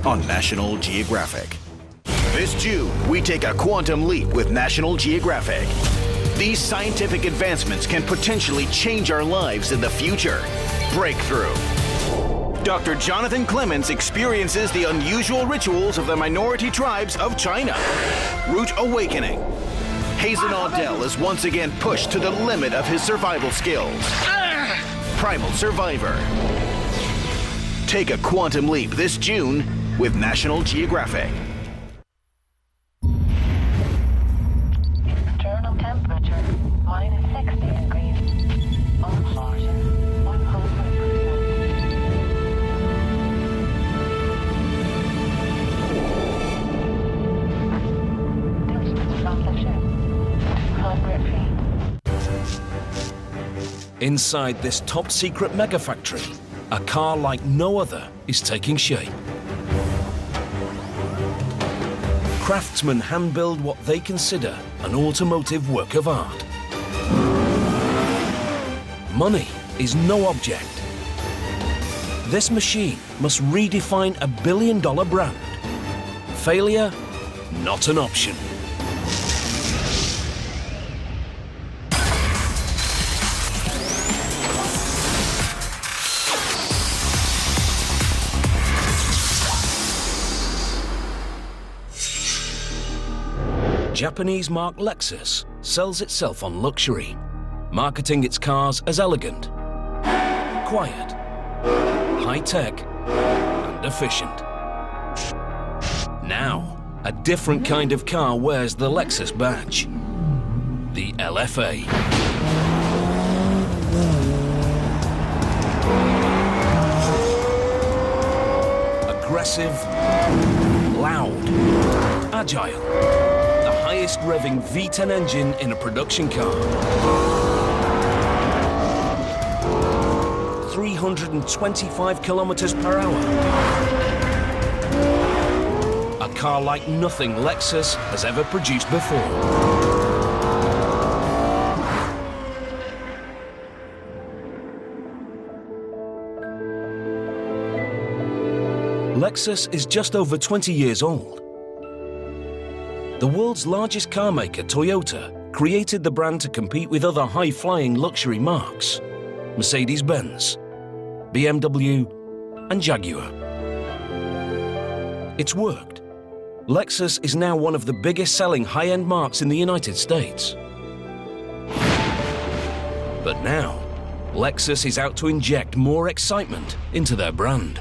on National Geographic. This June, we take a quantum leap with National Geographic. These scientific advancements can potentially change our lives in the future. Breakthrough. Dr. Jonathan Clements experiences the unusual rituals of the minority tribes of China. Root Awakening. Hazen Audell is once again pushed to the limit of his survival skills. Primal Survivor. Take a quantum leap this June with National Geographic. External temperature minus 60 degrees. All floors 100%. Distance from the ship 100 feet. Inside this top-secret mega factory, a car like no other is taking shape. Craftsmen hand-build what they consider an automotive work of art. Money is no object. This machine must redefine a billion-dollar brand. Failure, not an option. Japanese marque Lexus sells itself on luxury, marketing its cars as elegant, quiet, high-tech, and efficient. Now, a different kind of car wears the Lexus badge, the LFA. Aggressive, loud, agile. Highest revving V10 engine in a production car. 325 kilometers per hour. A car like nothing Lexus has ever produced before. Lexus is just over 20 years old. The world's largest car maker, Toyota, created the brand to compete with other high-flying luxury marques, Mercedes-Benz, BMW, and Jaguar. It's worked. Lexus is now one of the biggest-selling high-end marques in the United States. But now, Lexus is out to inject more excitement into their brand.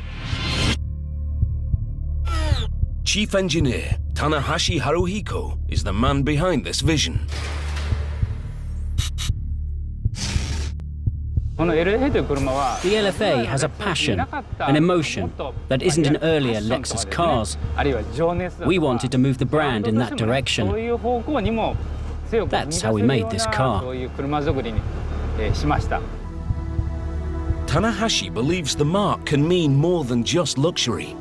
Chief Engineer Tanahashi Haruhiko is the man behind this vision. The LFA has a passion, an emotion that isn't in earlier Lexus cars. We wanted to move the brand in that direction. That's how we made this car. Tanahashi believes the marque can mean more than just luxury.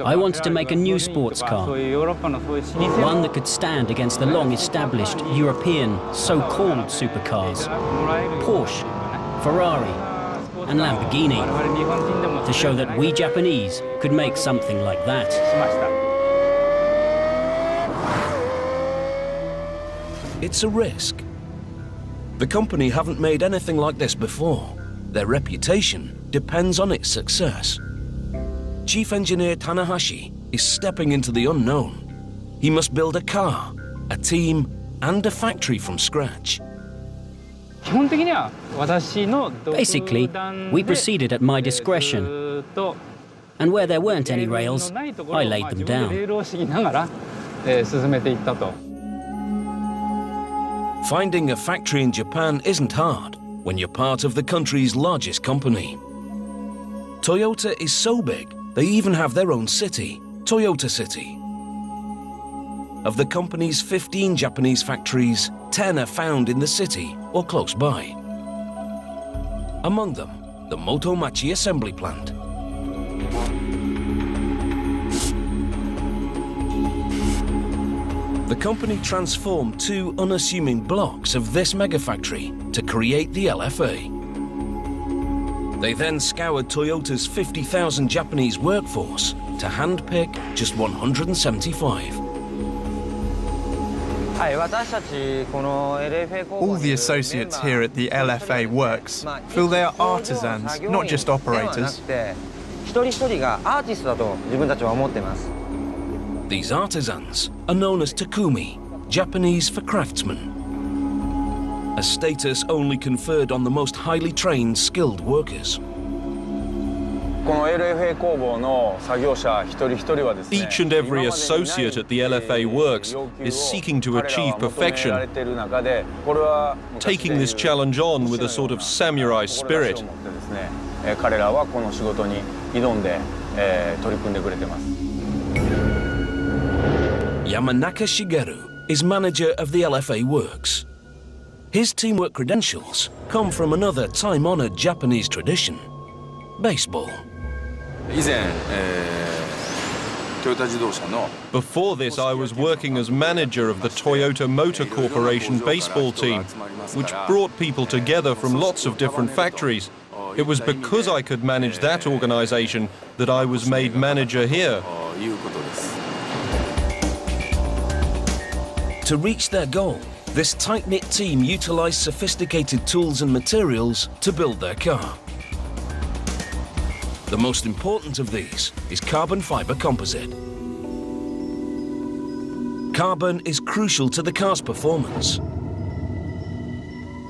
I wanted to make a new sports car, one that could stand against the long-established European so-called supercars, Porsche, Ferrari, and Lamborghini, to show that we Japanese could make something like that. It's a risk. The company haven't made anything like this before. Their reputation depends on its success. Chief Engineer Tanahashi is stepping into the unknown. He must build a car, a team, and a factory from scratch. Basically, we proceeded at my discretion, and where there weren't any rails, I laid them down. Finding a factory in Japan isn't hard when you're part of the country's largest company. Toyota is so big, they even have their own city, Toyota City. Of the company's 15 Japanese factories, 10 are found in the city or close by. Among them, the Motomachi assembly plant. The company transformed two unassuming blocks of this megafactory to create the LFA. They then scoured Toyota's 50,000 Japanese workforce to handpick just 175. All the associates here at the LFA Works feel they are artisans, not just operators. These artisans are known as takumi, Japanese for craftsmen, a status only conferred on the most highly trained, skilled workers. Each and every associate at the LFA Works is seeking to achieve perfection, taking this challenge on with a sort of samurai spirit. Yamanaka Shigeru is manager of the LFA Works. His teamwork credentials come from another time-honored Japanese tradition, baseball. Before this, I was working as manager of the Toyota Motor Corporation baseball team, which brought people together from lots of different factories. It was because I could manage that organization that I was made manager here. To reach their goal, this tight-knit team utilized sophisticated tools and materials to build their car. The most important of these is carbon fiber composite. Carbon is crucial to the car's performance.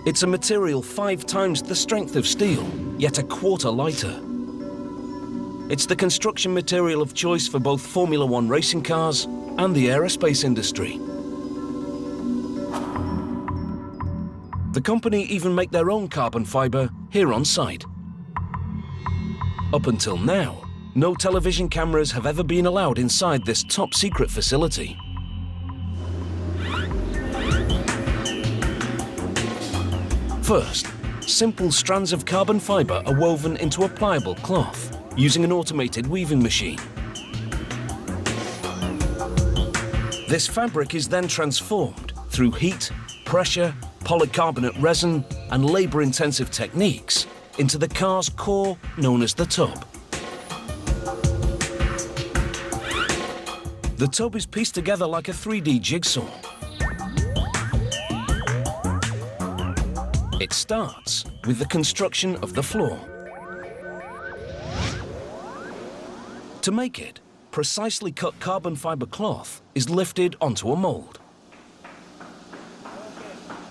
It's a material 5 times the strength of steel, yet a quarter lighter. It's the construction material of choice for both Formula One racing cars and the aerospace industry. The company even make their own carbon fiber here on site. Up until now, no television cameras have ever been allowed inside this top-secret facility. First, simple strands of carbon fiber are woven into a pliable cloth using an automated weaving machine. This fabric is then transformed through heat, pressure, polycarbonate resin, and labor-intensive techniques into the car's core known as the tub. The tub is pieced together like a 3D jigsaw. It starts with the construction of the floor. To make it, precisely cut carbon fiber cloth is lifted onto a mold.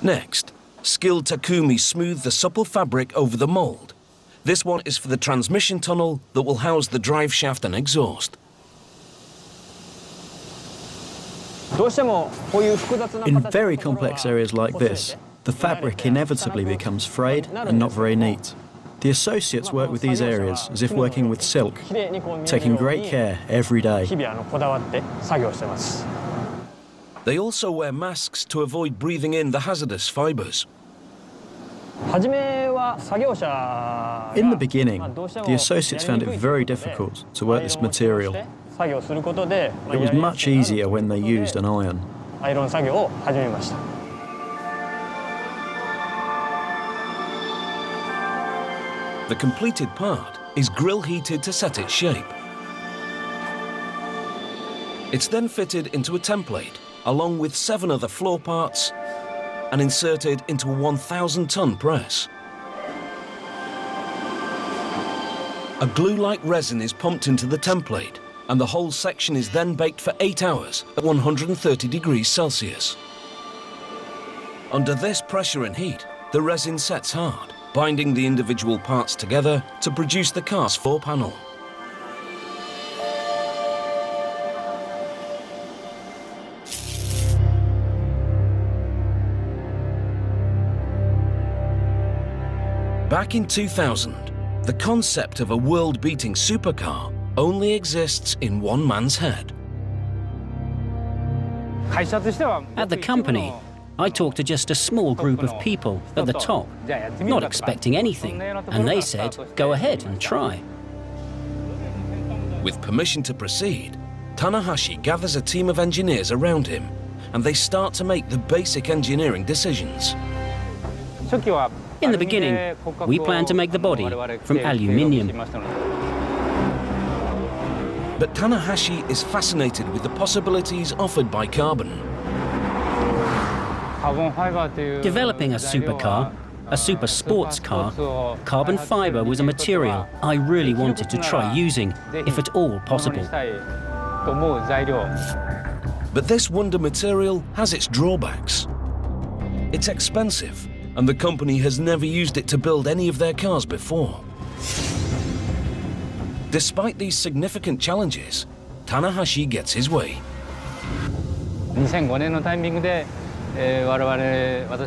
Next, skilled takumi smooth the supple fabric over the mold. This one is for the transmission tunnel that will house the drive shaft and exhaust. In very complex areas like this, the fabric inevitably becomes frayed and not very neat. The associates work with these areas as if working with silk, taking great care every day. They also wear masks to avoid breathing in the hazardous fibers. In the beginning, the associates found it very difficult to work this material. It was much easier when they used an iron. The completed part is grill heated to set its shape. It's then fitted into a template along with 7 other floor parts and inserted into a 1,000-ton press. A glue-like resin is pumped into the template, and the whole section is then baked for 8 hours at 130 degrees Celsius. Under this pressure and heat, the resin sets hard, binding the individual parts together to produce the car's floor panel. Back in 2000, the concept of a world-beating supercar only exists in one man's head. At the company, I talked to just a small group of people at the top, not expecting anything, and they said, go ahead and try. With permission to proceed, Tanahashi gathers a team of engineers around him, and they start to make the basic engineering decisions. In the beginning, we planned to make the body from aluminium. But Tanahashi is fascinated with the possibilities offered by carbon. Developing a supercar, a super sports car, carbon fibre was a material I really wanted to try using, if at all possible. But this wonder material has its drawbacks. It's expensive, and the company has never used it to build any of their cars before. Despite these significant challenges, Tanahashi gets his way.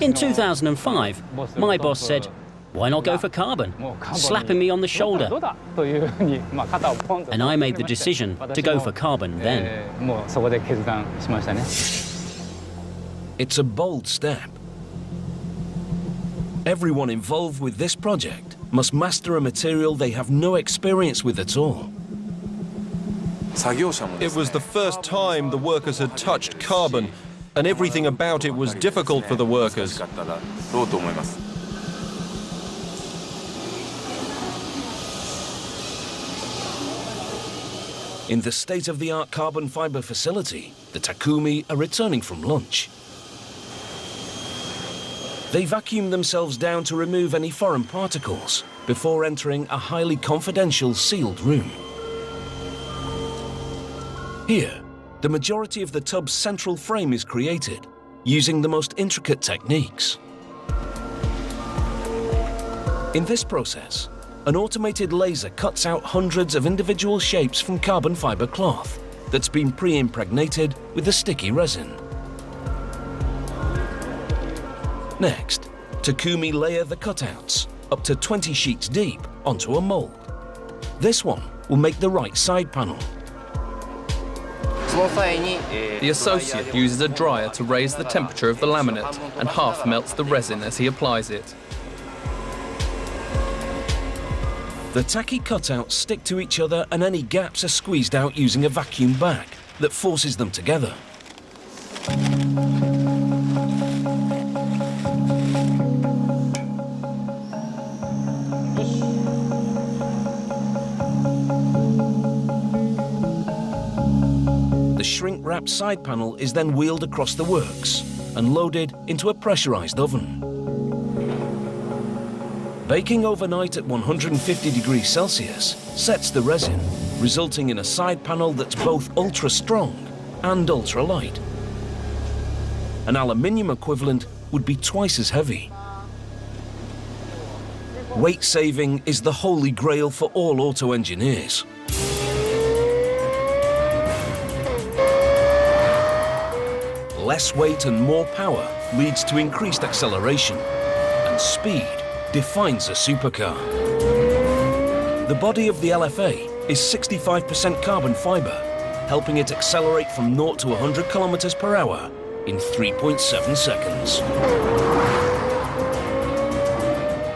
In 2005, my boss said, "Why not go for carbon?" slapping me on the shoulder. And I made the decision to go for carbon then. It's a bold step. Everyone involved with this project must master a material they have no experience with at all. It was the first time the workers had touched carbon, and everything about it was difficult for the workers. In the state-of-the-art carbon fibre facility, the Takumi are returning from lunch. They vacuum themselves down to remove any foreign particles before entering a highly confidential sealed room. Here, the majority of the tub's central frame is created using the most intricate techniques. In this process, an automated laser cuts out hundreds of individual shapes from carbon fibre cloth that's been pre-impregnated with a sticky resin. Next, Takumi layer the cutouts, up to 20 sheets deep, onto a mould. This one will make the right side panel. The associate uses a dryer to raise the temperature of the laminate and half melts the resin as he applies it. The tacky cutouts stick to each other and any gaps are squeezed out using a vacuum bag that forces them together. The shrink-wrapped side panel is then wheeled across the works and loaded into a pressurized oven. Baking overnight at 150 degrees Celsius sets the resin, resulting in a side panel that's both ultra-strong and ultra-light. An aluminium equivalent would be twice as heavy. Weight saving is the holy grail for all auto engineers. Less weight and more power leads to increased acceleration, and speed defines a supercar. The body of the LFA is 65% carbon fibre, helping it accelerate from 0 to 100 kilometers per hour in 3.7 seconds.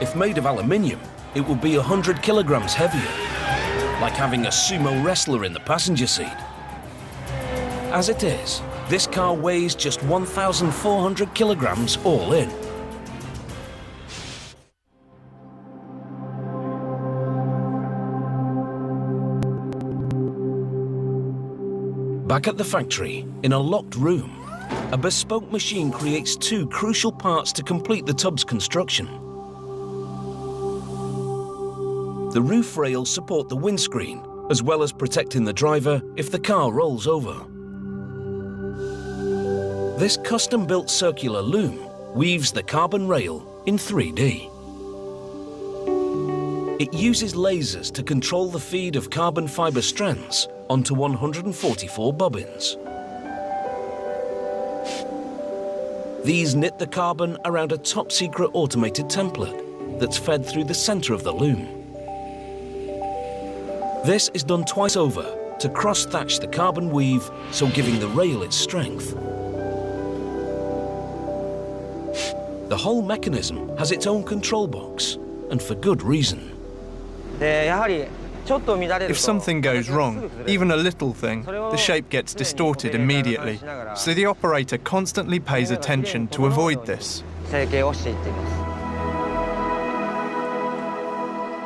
If made of aluminium, it will be 100 kilograms heavier, like having a sumo wrestler in the passenger seat. As it is, this car weighs just 1,400 kilograms all in. Back at the factory, in a locked room, a bespoke machine creates two crucial parts to complete the tub's construction. The roof rails support the windscreen, as well as protecting the driver if the car rolls over. This custom-built circular loom weaves the carbon rail in 3D. It uses lasers to control the feed of carbon fibre strands onto 144 bobbins. These knit the carbon around a top-secret automated template that's fed through the centre of the loom. This is done twice over to cross-thatch the carbon weave, so giving the rail its strength. The whole mechanism has its own control box, and for good reason. If something goes wrong, even a little thing, the shape gets distorted immediately, so the operator constantly pays attention to avoid this.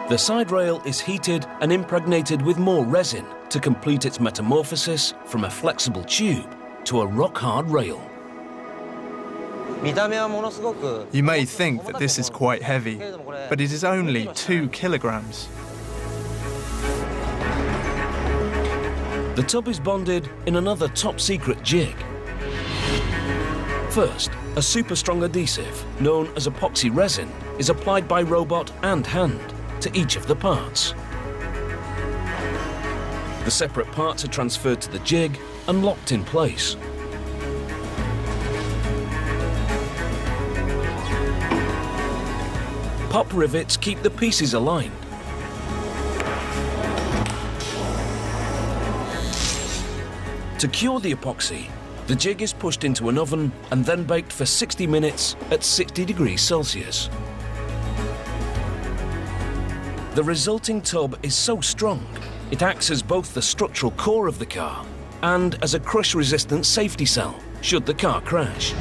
The side rail is heated and impregnated with more resin to complete its metamorphosis from a flexible tube to a rock-hard rail. You may think that this is quite heavy, but it is only 2 kilograms. The tub is bonded in another top-secret jig. First, a super-strong adhesive, known as epoxy resin, is applied by robot and hand to each of the parts. The separate parts are transferred to the jig and locked in place. Pop rivets keep the pieces aligned. To cure the epoxy, the jig is pushed into an oven and then baked for 60 minutes at 60 degrees Celsius. The resulting tub is so strong, it acts as both the structural core of the car and as a crush-resistant safety cell should the car crash.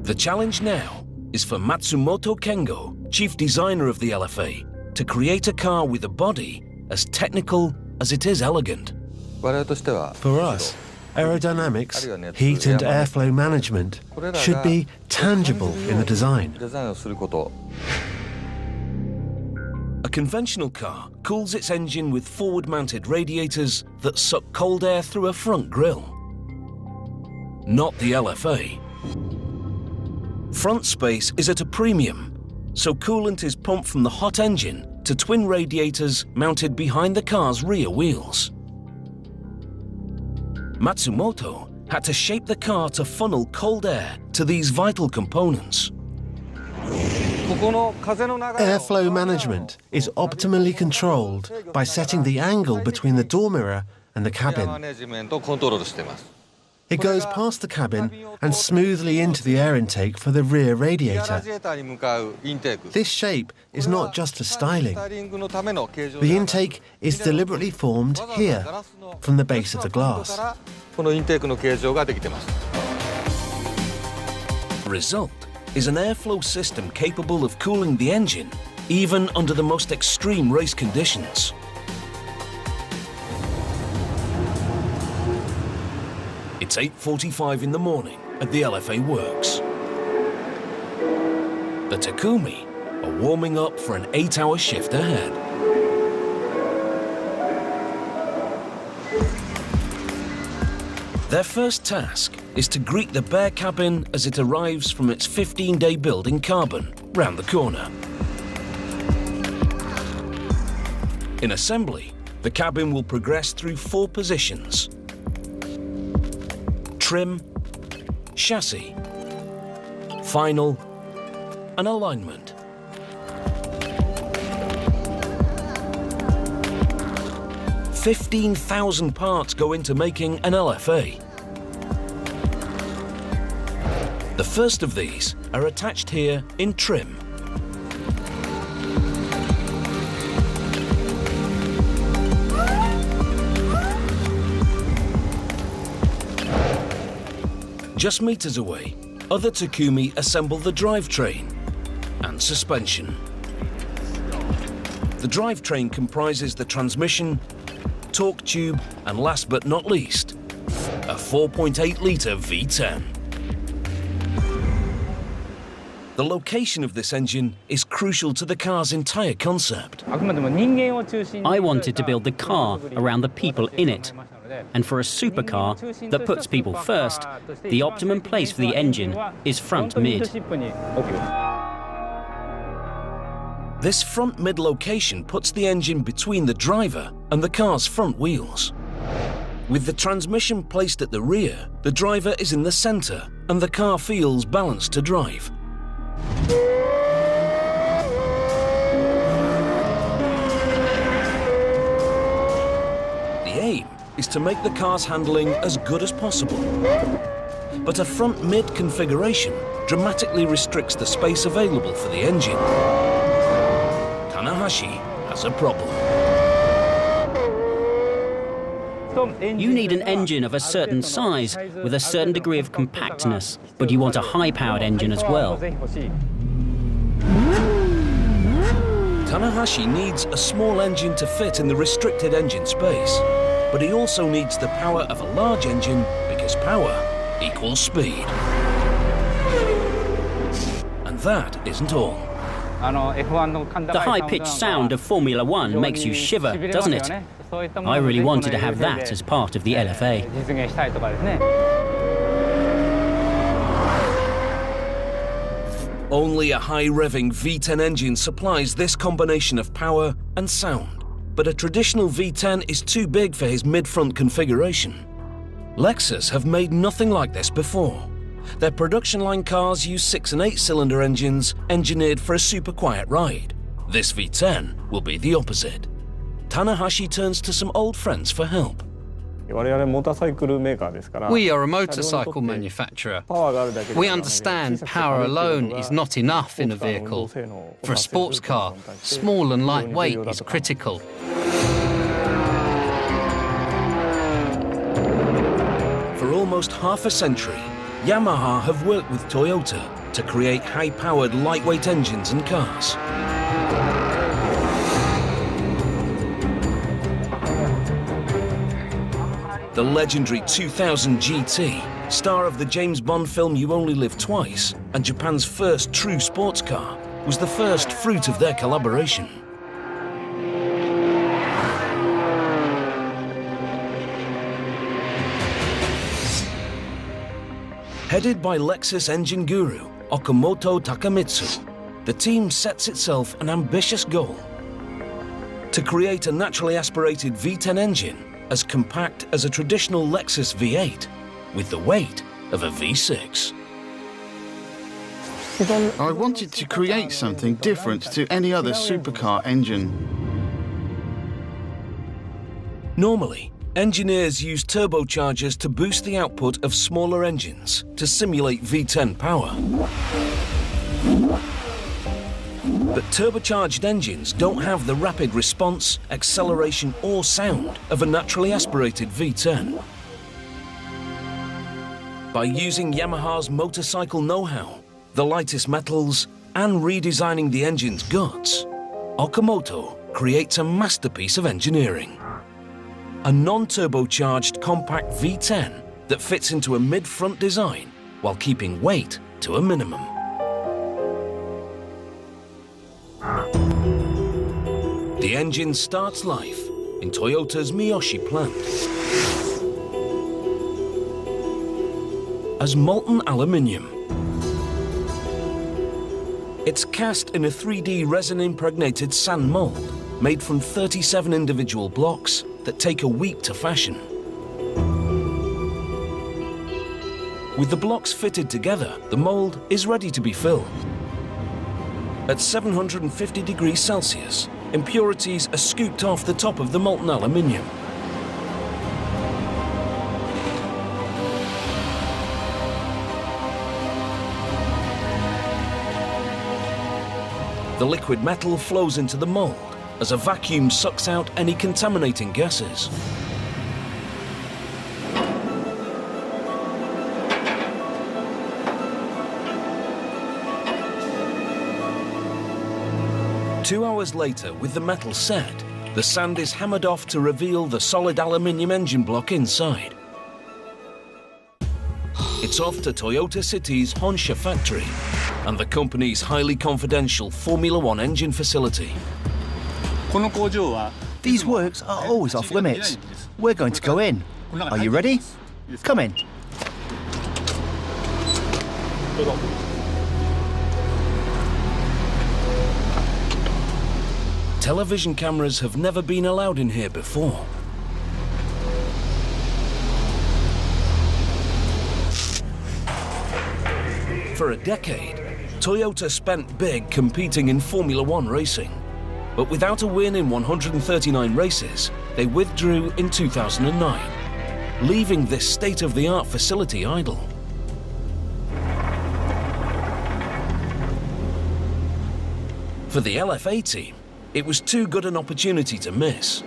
The challenge now is for Matsumoto Kengo, chief designer of the LFA, to create a car with a body as technical as it is elegant. For us, aerodynamics, heat and airflow management should be tangible in the design. A conventional car cools its engine with forward-mounted radiators that suck cold air through a front grille. Not the LFA. Front space is at a premium, so coolant is pumped from the hot engine to twin radiators mounted behind the car's rear wheels. Matsumoto had to shape the car to funnel cold air to these vital components. Airflow management is optimally controlled by setting the angle between the door mirror and the cabin. It goes past the cabin and smoothly into the air intake for the rear radiator. This shape is not just for styling. The intake is deliberately formed here, from the base of the glass. The result is an airflow system capable of cooling the engine even under the most extreme race conditions. It's 8:45 in the morning at the LFA works. The Takumi are warming up for an 8-hour shift ahead. Their first task is to greet the bare cabin as it arrives from its 15-day build in carbon round the corner. In assembly, the cabin will progress through 4 positions: trim, chassis, final, and alignment. $15,000 parts go into making an LFA. The first of these are attached here in trim. Just meters away, other Takumi assemble the drivetrain and suspension. The drivetrain comprises the transmission, torque tube, and last but not least, a 4.8-litre V10. The location of this engine is crucial to the car's entire concept. I wanted to build the car around the people in it. And for a supercar that puts people first, the optimum place for the engine is front mid. This front mid location puts the engine between the driver and the car's front wheels. With the transmission placed at the rear, the driver is in the center and the car feels balanced to drive. The aim is to make the car's handling as good as possible. But a front mid configuration dramatically restricts the space available for the engine. Tanahashi has a problem. You need an engine of a certain size with a certain degree of compactness, but you want a high-powered engine as well. Tanahashi needs a small engine to fit in the restricted engine space, but he also needs the power of a large engine because power equals speed. And that isn't all. The high-pitched sound of Formula One makes you shiver, doesn't it? I really wanted to have that as part of the LFA. Only a high-revving V10 engine supplies this combination of power and sound, but a traditional V10 is too big for his mid-front configuration. Lexus have made nothing like this before. Their production line cars use 6 and 8 cylinder engines engineered for a super quiet ride. This V10 will be the opposite. Tanahashi turns to some old friends for help. We are a motorcycle manufacturer. We understand power alone is not enough in a vehicle. For a sports car, small and lightweight is critical. For almost half a century, Yamaha have worked with Toyota to create high-powered lightweight engines and cars. The legendary 2000 GT, star of the James Bond film You Only Live Twice, and Japan's first true sports car, was the first fruit of their collaboration. Headed by Lexus engine guru Okamoto Takemitsu, the team sets itself an ambitious goal: to create a naturally aspirated V10 engine as compact as a traditional Lexus V8, with the weight of a V6. I wanted to create something different to any other supercar engine. Normally, engineers use turbochargers to boost the output of smaller engines to simulate V10 power. But turbocharged engines don't have the rapid response, acceleration or sound of a naturally aspirated V10. By using Yamaha's motorcycle know-how, the lightest metals and redesigning the engine's guts, Okamoto creates a masterpiece of engineering. A non-turbocharged compact V10 that fits into a mid-front design while keeping weight to a minimum. The engine starts life in Toyota's Miyoshi plant as molten aluminium. It's cast in a 3D resin-impregnated sand mold made from 37 individual blocks that take a week to fashion. With the blocks fitted together, the mold is ready to be filled. At 750 degrees Celsius, impurities are scooped off the top of the molten aluminium. The liquid metal flows into the mold as a vacuum sucks out any contaminating gases. Two hours later, with the metal set, the sand is hammered off to reveal the solid aluminium engine block inside. It's off to Toyota City's Honsha factory and the company's highly confidential Formula One engine facility. These works are always off limits. We're going to go in. Are you ready? Come in. Television cameras have never been allowed in here before. For a decade, Toyota spent big competing in Formula One racing. But without a win in 139 races, they withdrew in 2009, leaving this state-of-the-art facility idle. For the LFA team, it was too good an opportunity to miss.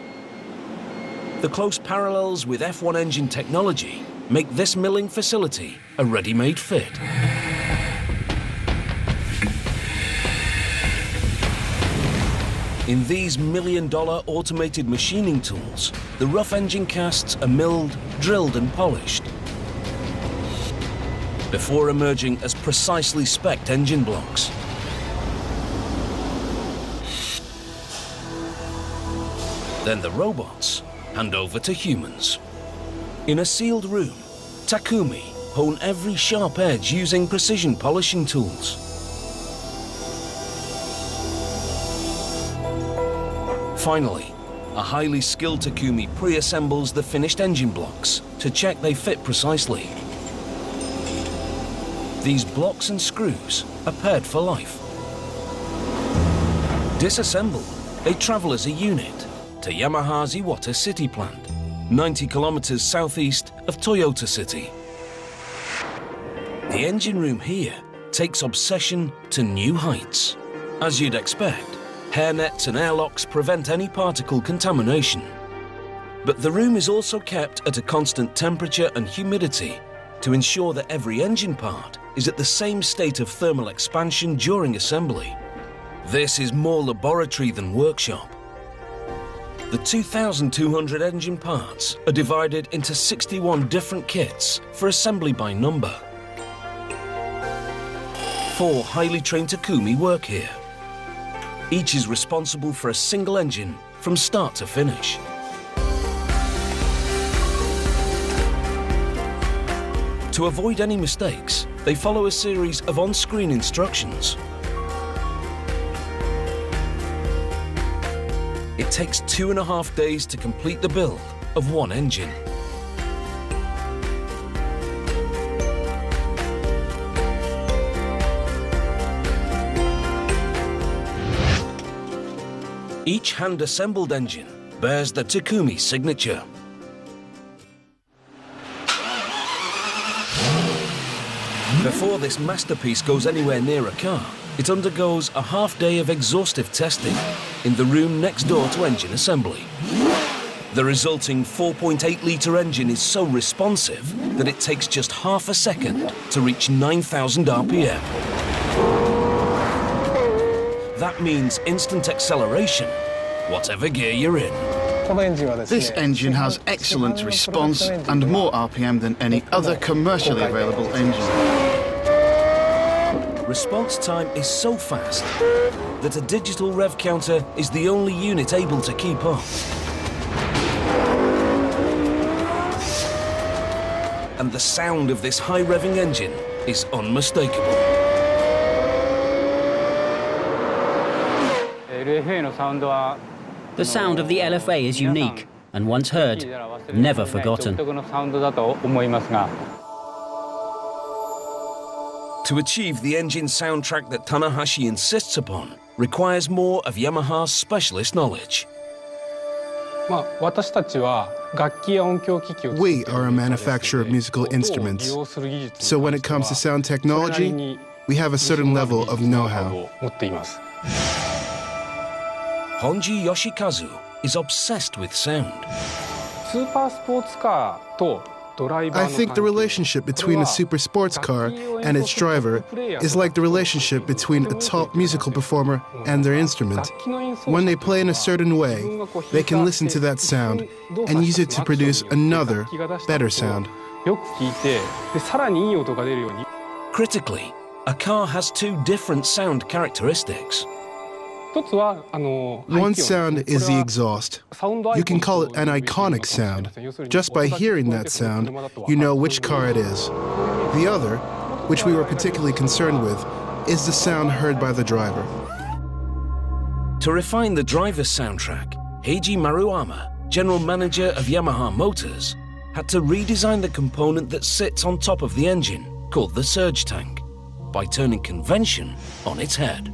The close parallels with F1 engine technology make this milling facility a ready-made fit. In these million-dollar automated machining tools, the rough engine casts are milled, drilled and polished before emerging as precisely spec'd engine blocks. Then the robots hand over to humans. In a sealed room, Takumi hone every sharp edge using precision polishing tools. Finally, a highly skilled Takumi pre-assembles the finished engine blocks to check they fit precisely. These blocks and screws are paired for life. Disassembled, they travel as a unit to Yamaha's Iwata city plant, 90 kilometers southeast of Toyota City. The engine room here takes obsession to new heights. As you'd expect, hairnets and airlocks prevent any particle contamination. But the room is also kept at a constant temperature and humidity to ensure that every engine part is at the same state of thermal expansion during assembly. This is more laboratory than workshop. The 2,200 engine parts are divided into 61 different kits for assembly by number. 4 highly trained Takumi work here. Each is responsible for a single engine from start to finish. To avoid any mistakes, they follow a series of on-screen instructions. It takes 2.5 days to complete the build of one engine. Each hand-assembled engine bears the Takumi signature. Before this masterpiece goes anywhere near a car, it undergoes a half day of exhaustive testing in the room next door to engine assembly. The resulting 4.8-litre engine is so responsive that it takes just half a second to reach 9,000 RPM. That means instant acceleration, whatever gear you're in. This engine has excellent response and more RPM than any other commercially available engine. Response time is so fast that a digital rev counter is the only unit able to keep up. And the sound of this high-revving engine is unmistakable. The sound of the LFA is unique, and once heard, never forgotten. To achieve the engine soundtrack that Tanahashi insists upon requires more of Yamaha's specialist knowledge. We are a manufacturer of musical instruments, so when it comes to sound technology, we have a certain level of know-how. Honji Yoshikazu is obsessed with sound. I think the relationship between a super sports car and its driver is like the relationship between a top musical performer and their instrument. When they play in a certain way, they can listen to that sound and use it to produce another, better sound. Critically, a car has 2 different sound characteristics. One sound is the exhaust. You can call it an iconic sound. Just by hearing that sound, you know which car it is. The other, which we were particularly concerned with, is the sound heard by the driver. To refine the driver's soundtrack, Heiji Maruyama, general manager of Yamaha Motors, had to redesign the component that sits on top of the engine, called the surge tank, by turning convention on its head.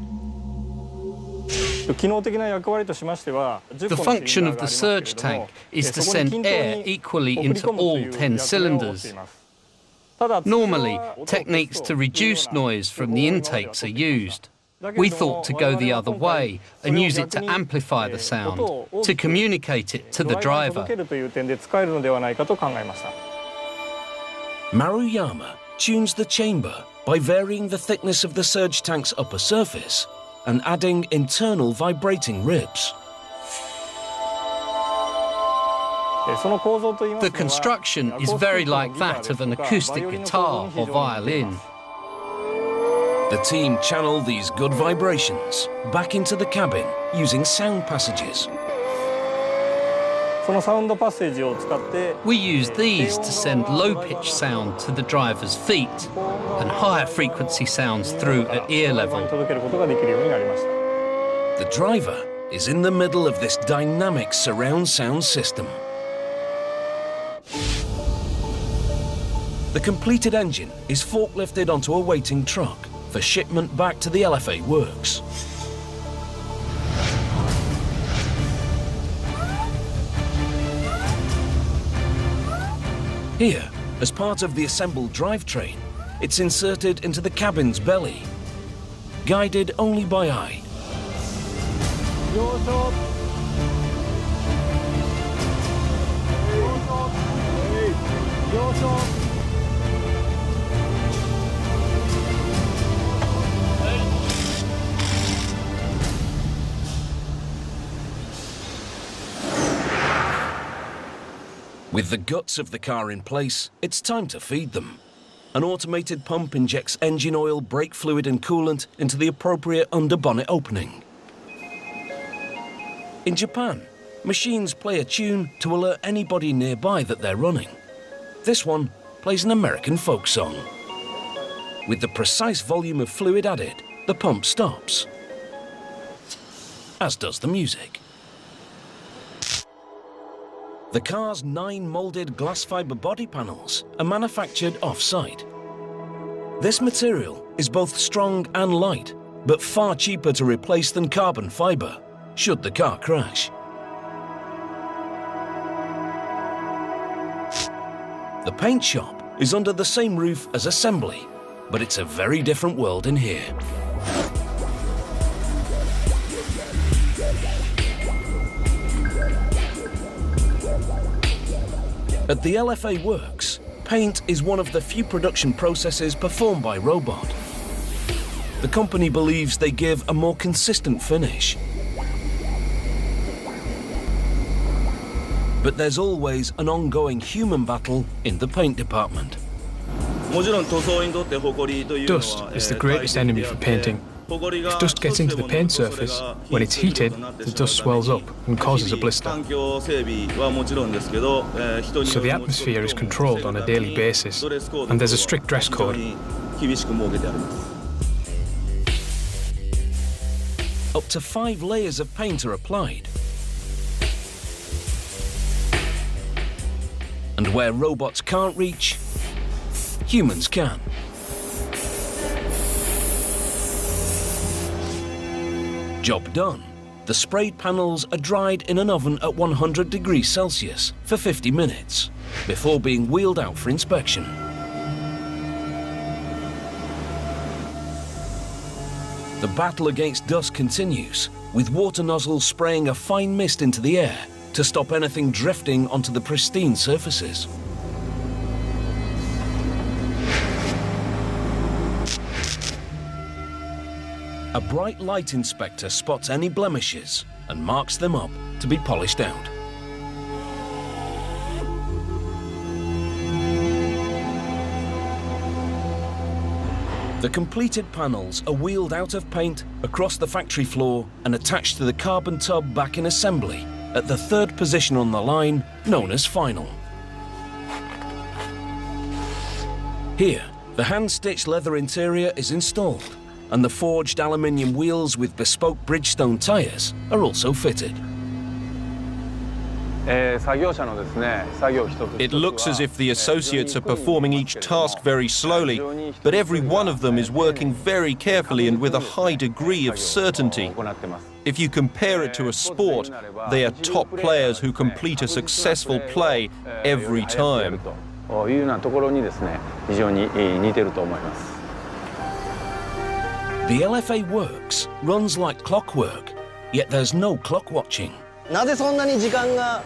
The function of the surge tank is to send air equally into all 10 cylinders. Normally, techniques to reduce noise from the intakes are used. We thought to go the other way and use it to amplify the sound, to communicate it to the driver. Maruyama tunes the chamber by varying the thickness of the surge tank's upper surface and adding internal vibrating ribs. The construction is very like that of an acoustic guitar or violin. The team channel these good vibrations back into the cabin using sound passages. We use these to send low-pitch sound to the driver's feet and higher frequency sounds through at ear level. The driver is in the middle of this dynamic surround sound system. The completed engine is forklifted onto a waiting truck for shipment back to the LFA works. Here, as part of the assembled drivetrain, it's inserted into the cabin's belly, guided only by eye. With the guts of the car in place, it's time to feed them. An automated pump injects engine oil, brake fluid and coolant into the appropriate underbonnet opening. In Japan, machines play a tune to alert anybody nearby that they're running. This one plays an American folk song. With the precise volume of fluid added, the pump stops, as does the music. The car's 9 moulded glass fibre body panels are manufactured off-site. This material is both strong and light, but far cheaper to replace than carbon fibre, should the car crash. The paint shop is under the same roof as assembly, but it's a very different world in here. At the LFA works, paint is one of the few production processes performed by robot. The company believes they give a more consistent finish. But there's always an ongoing human battle in the paint department. Dust is the greatest enemy for painting. If dust gets into the paint surface, when it's heated, the dust swells up and causes a blister. So the atmosphere is controlled on a daily basis, and there's a strict dress code. Up to 5 layers of paint are applied. And where robots can't reach, humans can. Job done. The sprayed panels are dried in an oven at 100 degrees Celsius for 50 minutes before being wheeled out for inspection. The battle against dust continues, with water nozzles spraying a fine mist into the air to stop anything drifting onto the pristine surfaces. A bright light inspector spots any blemishes and marks them up to be polished out. The completed panels are wheeled out of paint across the factory floor and attached to the carbon tub back in assembly at the 3rd position on the line, known as final. Here, the hand-stitched leather interior is installed, and the forged aluminium wheels with bespoke Bridgestone tyres are also fitted. It looks as if the associates are performing each task very slowly, but every one of them is working very carefully and with a high degree of certainty. If you compare it to a sport, they are top players who complete a successful play every time. The LFA works, runs like clockwork, yet there's no clock watching. The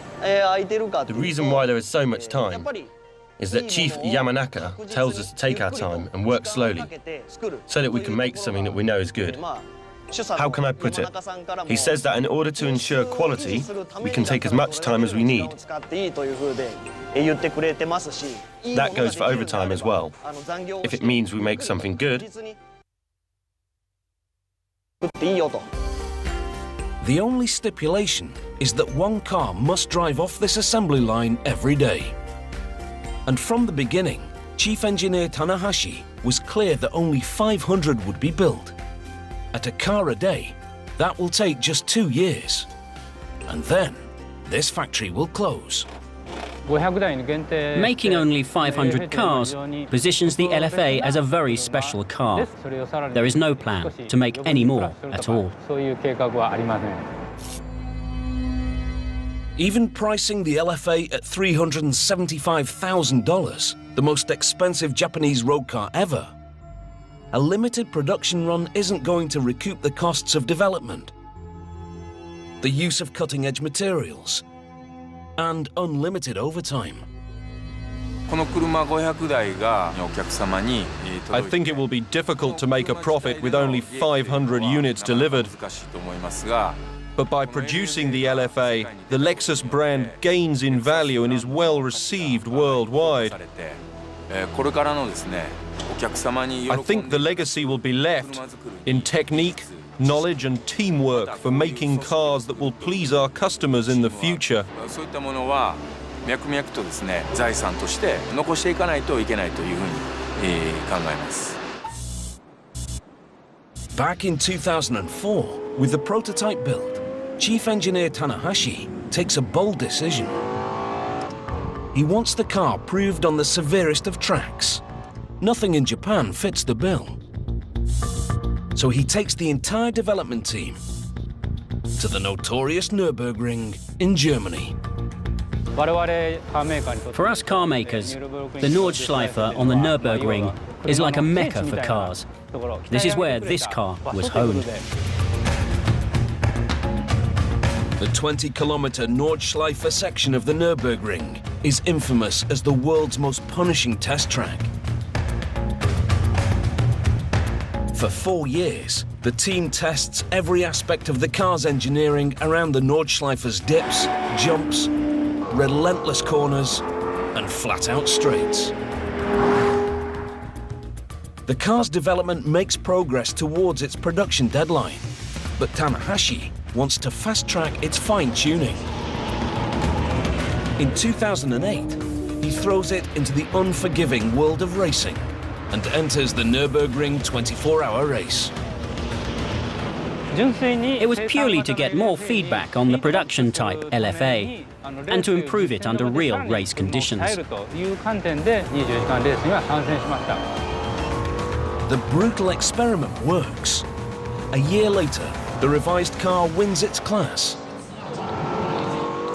reason why there is so much time is that Chief Yamanaka tells us to take our time and work slowly so that we can make something that we know is good. How can I put it? He says that in order to ensure quality, we can take as much time as we need. That goes for overtime as well. If it means we make something good. The only stipulation is that one car must drive off this assembly line every day. And from the beginning, Chief Engineer Tanahashi was clear that only 500 would be built. At a car a day, that will take just 2 years. And then, this factory will close. Making only 500 cars positions the LFA as a very special car. There is no plan to make any more at all. Even pricing the LFA at $375,000, the most expensive Japanese road car ever, a limited production run isn't going to recoup the costs of development, the use of cutting-edge materials, and unlimited overtime. I think it will be difficult to make a profit with only 500 units delivered. But by producing the LFA, the Lexus brand gains in value and is well received worldwide. I think the legacy will be left in technique, knowledge and teamwork for making cars that will please our customers in the future. Back in 2004, with the prototype built, Chief Engineer Tanahashi takes a bold decision. He wants the car proved on the severest of tracks. Nothing in Japan fits the bill. So he takes the entire development team to the notorious Nürburgring in Germany. For us car makers, the Nordschleife on the Nürburgring is like a mecca for cars. This is where this car was honed. The 20-kilometer Nordschleife section of the Nürburgring is infamous as the world's most punishing test track. For 4 years, the team tests every aspect of the car's engineering around the Nordschleife's dips, jumps, relentless corners, and flat-out straights. The car's development makes progress towards its production deadline, but Tanahashi wants to fast-track its fine-tuning. In 2008, he throws it into the unforgiving world of racing and enters the Nürburgring 24-hour race. It was purely to get more feedback on the production type LFA and to improve it under real race conditions. The brutal experiment works. A year later, the revised car wins its class.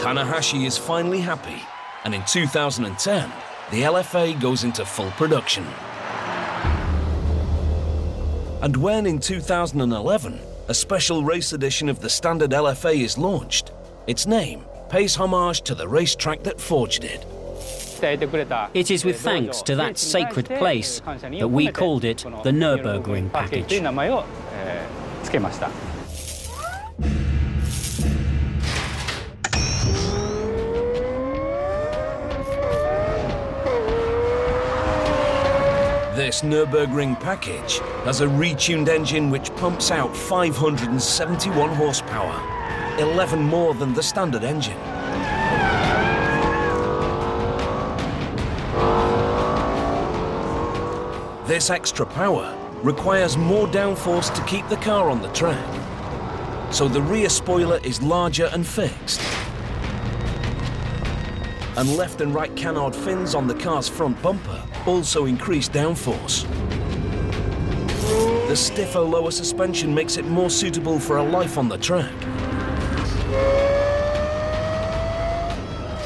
Tanahashi is finally happy, and in 2010, the LFA goes into full production. And when in 2011, a special race edition of the standard LFA is launched, its name pays homage to the racetrack that forged it. It is with thanks to that sacred place that we called it the Nürburgring package. This Nürburgring package has a retuned engine which pumps out 571 horsepower, 11 more than the standard engine. This extra power requires more downforce to keep the car on the track, so the rear spoiler is larger and fixed. And left and right canard fins on the car's front bumper also increase downforce. The stiffer lower suspension makes it more suitable for a life on the track.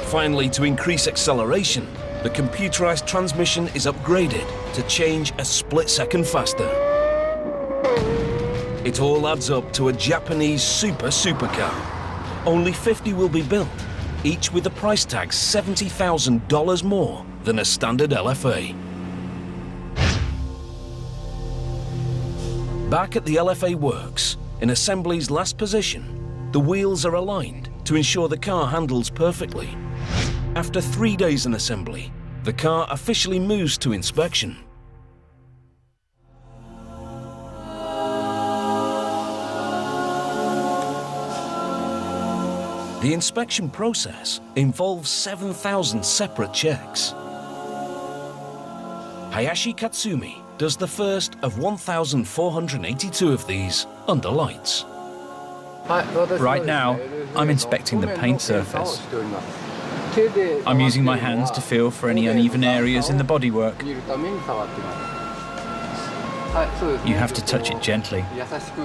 Finally, to increase acceleration, the computerized transmission is upgraded to change a split second faster. It all adds up to a Japanese supercar. Only 50 will be built, each with a price tag $70,000 more than a standard LFA. Back at the LFA works, in assembly's last position, the wheels are aligned to ensure the car handles perfectly. After 3 days in assembly, the car officially moves to inspection. The inspection process involves 7,000 separate checks. Hayashi Katsumi does the first of 1,482 of these under lights. Right now, I'm inspecting the paint surface. I'm using my hands to feel for any uneven areas in the bodywork. You have to touch it gently,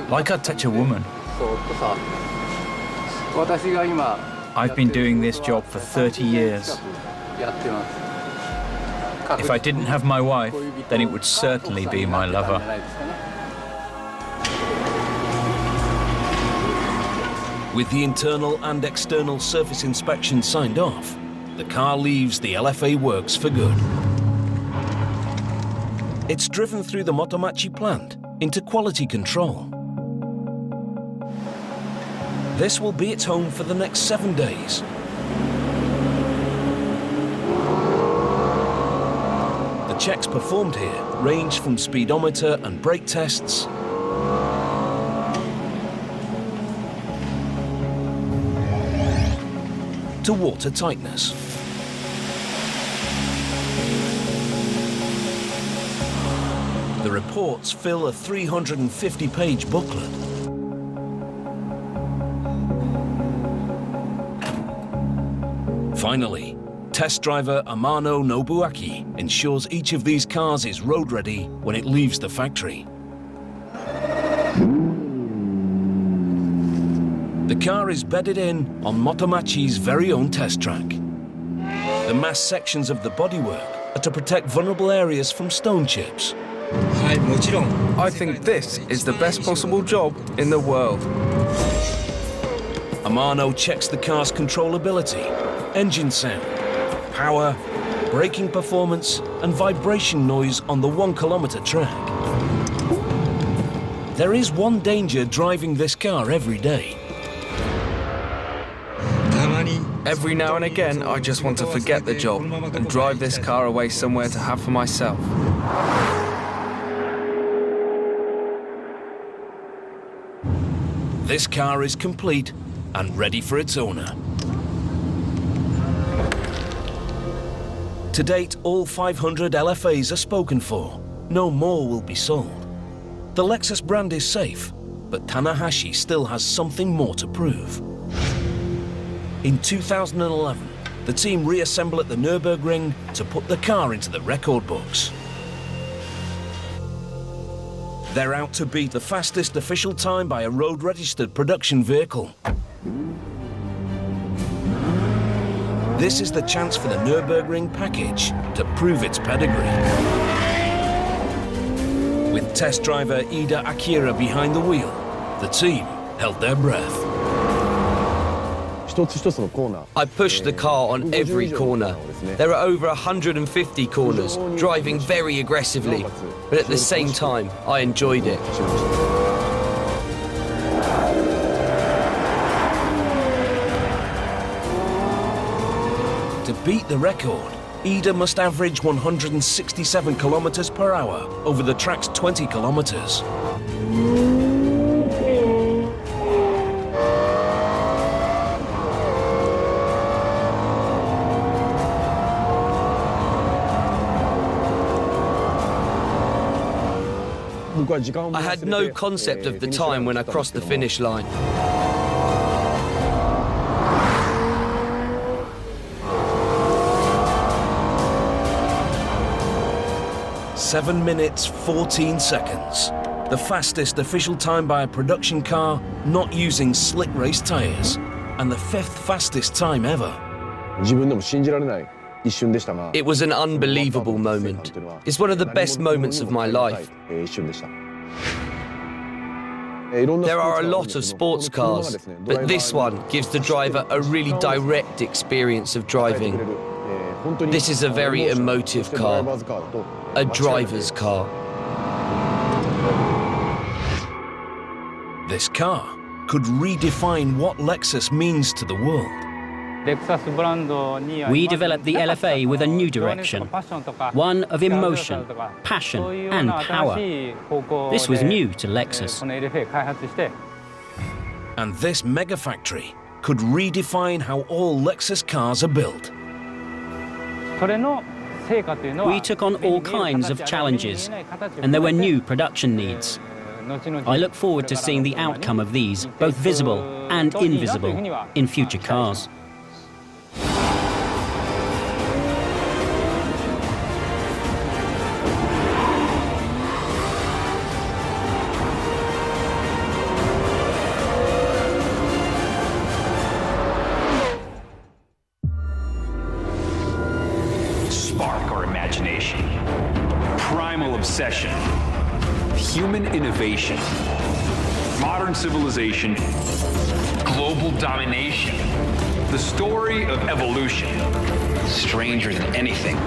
like I'd touch a woman. I've been doing this job for 30 years. If I didn't have my wife, then it would certainly be my lover. With the internal and external surface inspection signed off, the car leaves the LFA works for good. It's driven through the Motomachi plant into quality control. This will be its home for the next 7 days. The checks performed here range from speedometer and brake tests to water tightness. The reports fill a 350-page booklet. Finally, test driver Amano Nobuaki ensures each of these cars is road ready when it leaves the factory. The car is bedded in on Motomachi's very own test track. The mass sections of the bodywork are to protect vulnerable areas from stone chips. I think this is the best possible job in the world. Amano checks the car's controllability, engine sound, power, braking performance, and vibration noise on the 1 kilometer track. There is one danger driving this car every day. Every now and again, I just want to forget the job and drive this car away somewhere to have for myself. This car is complete and ready for its owner. To date, all 500 LFAs are spoken for. No more will be sold. The Lexus brand is safe, but Tanahashi still has something more to prove. In 2011, the team reassemble at the Nürburgring to put the car into the record books. They're out to beat the fastest official time by a road-registered production vehicle. This is the chance for the Nürburgring package to prove its pedigree. With test driver Ida Akira behind the wheel, the team held their breath. I pushed the car on every corner. There are over 150 corners, driving very aggressively, but at the same time, I enjoyed it. To beat the record, Ida must average 167 kilometers per hour over the track's 20 kilometers. I had no concept of the time when I crossed the finish line. Seven minutes, 14 seconds. The fastest official time by a production car not using slick race tires. And the 5th fastest time ever. It was an unbelievable moment. It's one of the best moments of my life. There are a lot of sports cars, but this one gives the driver a really direct experience of driving. This is a very emotive car, a driver's car. This car could redefine what Lexus means to the world. We developed the LFA with a new direction, one of emotion, passion and power. This was new to Lexus. And this mega factory could redefine how all Lexus cars are built. We took on all kinds of challenges, and there were new production needs. I look forward to seeing the outcome of these, both visible and invisible, in future cars. Spark our imagination. Primal obsession. Human innovation. Modern civilization. Global domination. The story of evolution. Stranger than anything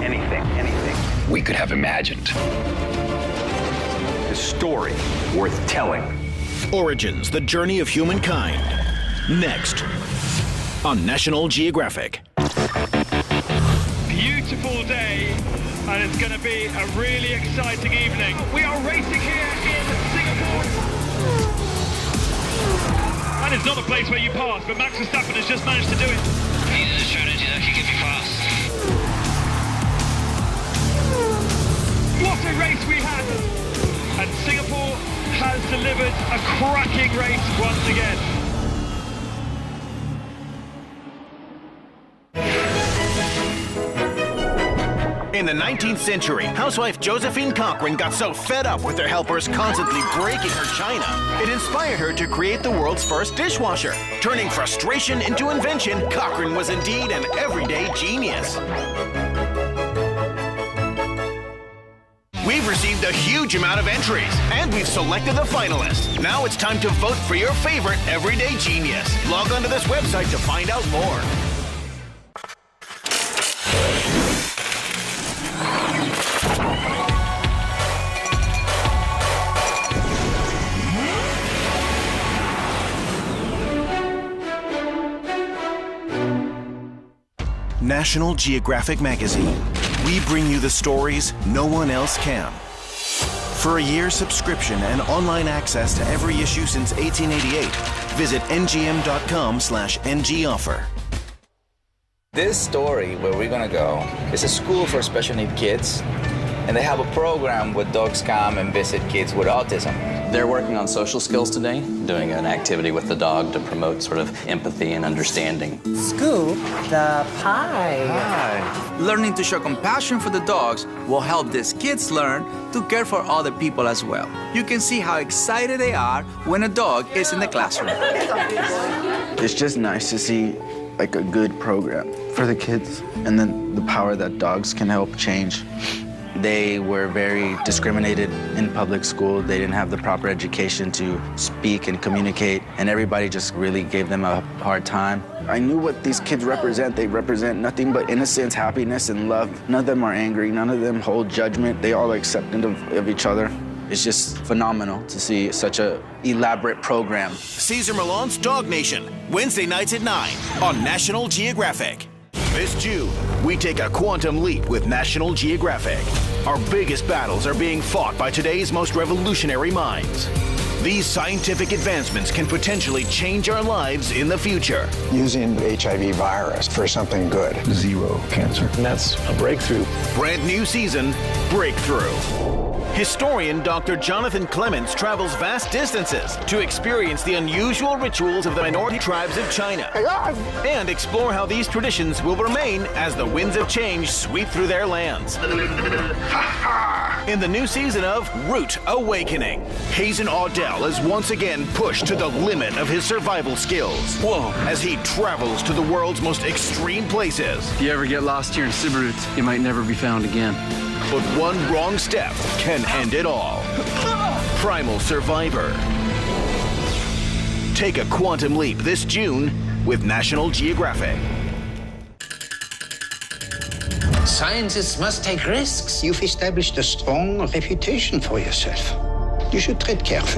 we could have imagined. A story worth telling. Origins, the journey of humankind. Next on National Geographic. Beautiful day, and it's going to be a really exciting evening. We are racing here in Singapore. And it's not a place where you pass, but Max Verstappen has just managed to do it. He needed a strategy that could get me fast. What a race we had! And Singapore has delivered a cracking race once again. In the 19th century, housewife Josephine Cochrane got so fed up with her helpers constantly breaking her china, it inspired her to create the world's first dishwasher. Turning frustration into invention, Cochrane was indeed an everyday genius. We've received a huge amount of entries, and we've selected the finalists. Now it's time to vote for your favorite everyday genius. Log on to this website to find out more. National Geographic Magazine. We bring you the stories no one else can. For a year's subscription and online access to every issue since 1888, visit ngm.com/ngoffer. This story, where we're gonna go, is a school for special needs kids, and they have a program where dogs come and visit kids with autism. They're working on social skills today, doing an activity with the dog to promote sort of empathy and understanding. Scoop the pie. Learning to show compassion for the dogs will help these kids learn to care for other people as well. You can see how excited they are when a dog is in the classroom. It's just nice to see like a good program for the kids, and then the power that dogs can help change. They were very discriminated in public school. They didn't have the proper education to speak and communicate, and everybody just really gave them a hard time. I knew what these kids represent. They represent nothing but innocence, happiness, and love. None of them are angry. None of them hold judgment. They all are accepting of each other. It's just phenomenal to see such a elaborate program. Cesar Millan's Dog Nation, Wednesday nights at 9 on National Geographic. This June, we take a quantum leap with National Geographic. Our biggest battles are being fought by today's most revolutionary minds. These scientific advancements can potentially change our lives in the future. Using the HIV virus for something good. Zero cancer. And that's a breakthrough. Brand new season, Breakthrough. Historian Dr. Jonathan Clements travels vast distances to experience the unusual rituals of the minority tribes of China and explore how these traditions will remain as the winds of change sweep through their lands. In the new season of Root Awakening, Hazen Audell is once again pushed to the limit of his survival skills. Whoa! As he travels to the world's most extreme places. If you ever get lost here in Siberut, you might never be found again. But one wrong step can end it all. Primal Survivor. Take a quantum leap this June with National Geographic. Scientists must take risks. You've established a strong reputation for yourself. You should tread carefully.